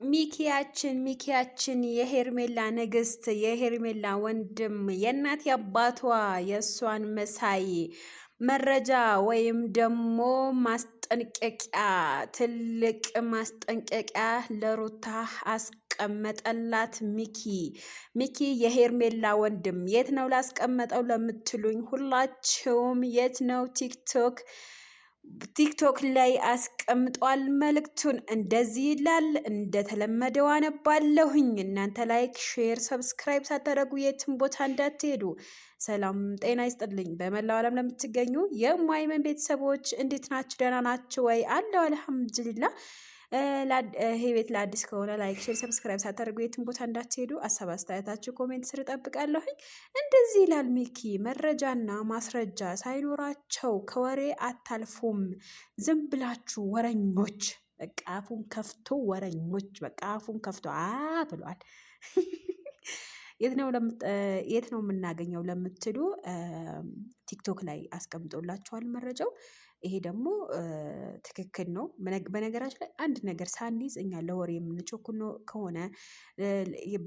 ሚኪያችን የሄርሜላ ንግስት የሄርሜላ ወንድም የእናት አባቷ የእሷን መሳይ መረጃ ወይም ደግሞ ማስጠንቀቂያ ትልቅ ማስጠንቀቂያ ለሩታ አስቀመጠላት። ሚኪ የሄርሜላ ወንድም የት ነው ላስቀመጠው ለምትሉኝ ሁላችሁም የት ነው? ቲክቶክ ላይ አስቀምጧል። መልእክቱን እንደዚህ ይላል። እንደተለመደው አነባለሁኝ። እናንተ ላይክ፣ ሼር፣ ሰብስክራይብ ሳታደርጉ የትም ቦታ እንዳትሄዱ። ሰላም ጤና ይስጥልኝ። በመላው ዓለም ለምትገኙ የማይመን ቤተሰቦች እንዴት ናችሁ? ደህና ናችሁ ወይ? አለው አልሐምዱሊላህ። ይሄ ቤት ለአዲስ ከሆነ ላይክ፣ ሼር፣ ሰብስክራይብ ሳታደርጉ የትም ቦታ እንዳትሄዱ። ሀሳብ አስተያየታችሁ ኮሜንት ስር እጠብቃለሁኝ። እንደዚህ ይላል ሚኪ። መረጃና ማስረጃ ሳይኖራቸው ከወሬ አታልፉም። ዝም ብላችሁ ወረኞች። በቃ አፉን ከፍቶ ወረኞች። በቃ አፉን ከፍቶ ብሏል። የት ነው የምናገኘው ለምትሉ ቲክቶክ ላይ አስቀምጦላችኋል መረጃው። ይሄ ደግሞ ትክክል ነው። በነገራችን ላይ አንድ ነገር ሳንይዝ እኛ ለወሬ የምንቸኩል ከሆነ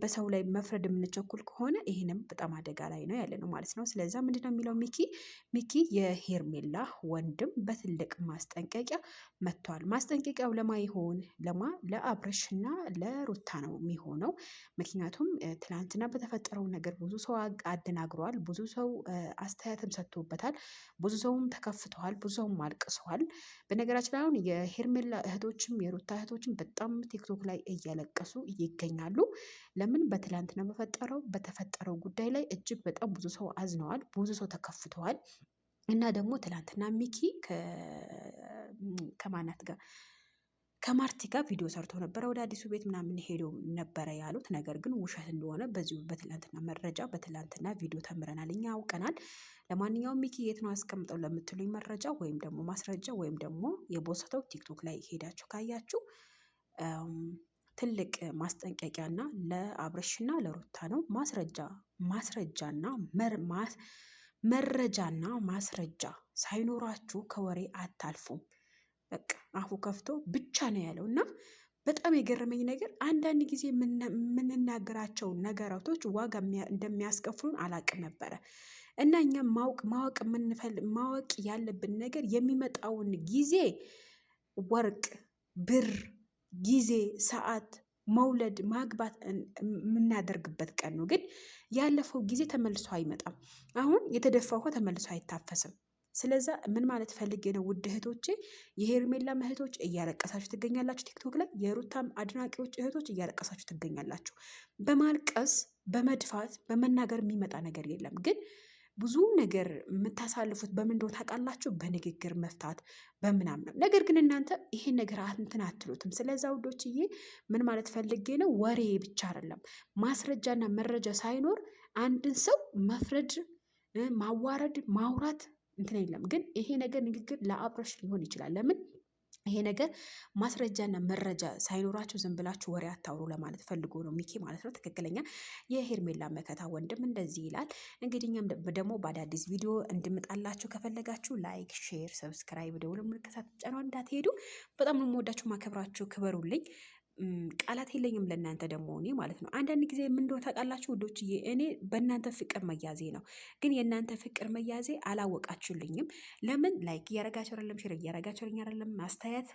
በሰው ላይ መፍረድ የምንቸኩል ከሆነ ይህንም በጣም አደጋ ላይ ነው ያለ ነው ማለት ነው። ስለዛ ምንድነው የሚለው ሚኪ የሄርሜላ ወንድም በትልቅ ማስጠንቀቂያ መጥቷል። ማስጠንቀቂያው ለአብርሽና ለሩታ ነው የሚሆነው። ምክንያቱም ትናንትና በተፈጠረው ነገር ብዙ ሰው አደናግሯል። ብዙ ሰው አስተያየትም ሰጥቶበታል። ብዙ ሰውም ተከፍተዋል። ብዙ ሰውም አልቅሰዋል። በነገራችን ላይ አሁን የሄርሜላ እህቶችም የሩታ እህቶችም በጣም ቲክቶክ ላይ እያለቀሱ ይገኛሉ። ለምን? በትላንትና በተፈጠረው ጉዳይ ላይ እጅግ በጣም ብዙ ሰው አዝነዋል። ብዙ ሰው ተከፍተዋል። እና ደግሞ ትላንትና ሚኪ ከማናት ጋር ከማርቲ ጋር ቪዲዮ ሰርቶ ነበረ። ወደ አዲሱ ቤት ምናምን ሄዶ ነበረ ያሉት ነገር ግን ውሸት እንደሆነ በዚሁ በትላንትና ቪዲዮ ተምረናል፣ እኛ አውቀናል። ለማንኛውም ሚኪ የት ነው አስቀምጠው ለምትሉኝ መረጃ ወይም ደግሞ ማስረጃ ወይም ደግሞ የቦሰተው ቲክቶክ ላይ ሄዳችሁ ካያችሁ ትልቅ ማስጠንቀቂያና ለአብርሽና ለሩታ ነው። መረጃና ማስረጃ ሳይኖራችሁ ከወሬ አታልፉም። በቃ አፉ ከፍቶ ብቻ ነው ያለው። እና በጣም የገረመኝ ነገር አንዳንድ ጊዜ የምንናገራቸው ነገራቶች ዋጋ እንደሚያስከፍሉን አላቅም ነበረ። እና እኛም ማወቅ ያለብን ነገር የሚመጣውን ጊዜ ወርቅ፣ ብር፣ ጊዜ፣ ሰዓት፣ መውለድ፣ ማግባት የምናደርግበት ቀን ነው። ግን ያለፈው ጊዜ ተመልሶ አይመጣም። አሁን የተደፋ ውሃ ተመልሶ አይታፈስም። ስለዛ ምን ማለት ፈልጌ ነው ውድ እህቶቼ፣ የሄርሜላም እህቶች እያለቀሳችሁ ትገኛላችሁ ቲክቶክ ላይ፣ የሩታም አድናቂዎች እህቶች እያለቀሳችሁ ትገኛላችሁ። በማልቀስ በመድፋት በመናገር የሚመጣ ነገር የለም። ግን ብዙ ነገር የምታሳልፉት በምን እንደሆነ ታውቃላችሁ? በንግግር መፍታት በምናምን ነው። ነገር ግን እናንተ ይሄን ነገር እንትን አትሉትም። ስለዛ ውዶችዬ ምን ማለት ፈልጌ ነው፣ ወሬ ብቻ አይደለም ማስረጃና መረጃ ሳይኖር አንድን ሰው መፍረድ፣ ማዋረድ፣ ማውራት እንትን የለም። ግን ይሄ ነገር ንግግር ለአብርሽ ሊሆን ይችላል። ለምን? ይሄ ነገር ማስረጃና መረጃ ሳይኖራችሁ ዝም ብላችሁ ወሬ አታውሩ ለማለት ፈልጎ ነው ሚኪ ማለት ነው። ትክክለኛ የሄርሜላ መከታ ወንድም እንደዚህ ይላል። እንግዲህ እኛም ደግሞ በአዳዲስ ቪዲዮ እንድምጣላችሁ ከፈለጋችሁ ላይክ፣ ሼር፣ ሰብስክራይብ ደውል ምልክት ጫኗ እንዳትሄዱ። በጣም ነው የምወዳችሁ ማከብራችሁ፣ ክበሩልኝ። ቃላት የለኝም ለእናንተ ደግሞ እኔ ማለት ነው። አንዳንድ ጊዜ ምን እንደሆነ ታውቃላችሁ ውዶችዬ፣ እኔ በእናንተ ፍቅር መያዜ ነው። ግን የእናንተ ፍቅር መያዜ አላወቃችሁልኝም። ለምን? ላይክ እያረጋችሁ አይደለም፣ ሼር እያረጋችሁ አይደለም። አስተያየት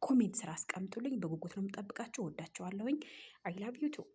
ኮሜንት ስራ አስቀምጡልኝ። በጉጉት ነው የምጠብቃችሁ። ወዳችኋለሁኝ። አይ ላቭ ዩ ቱ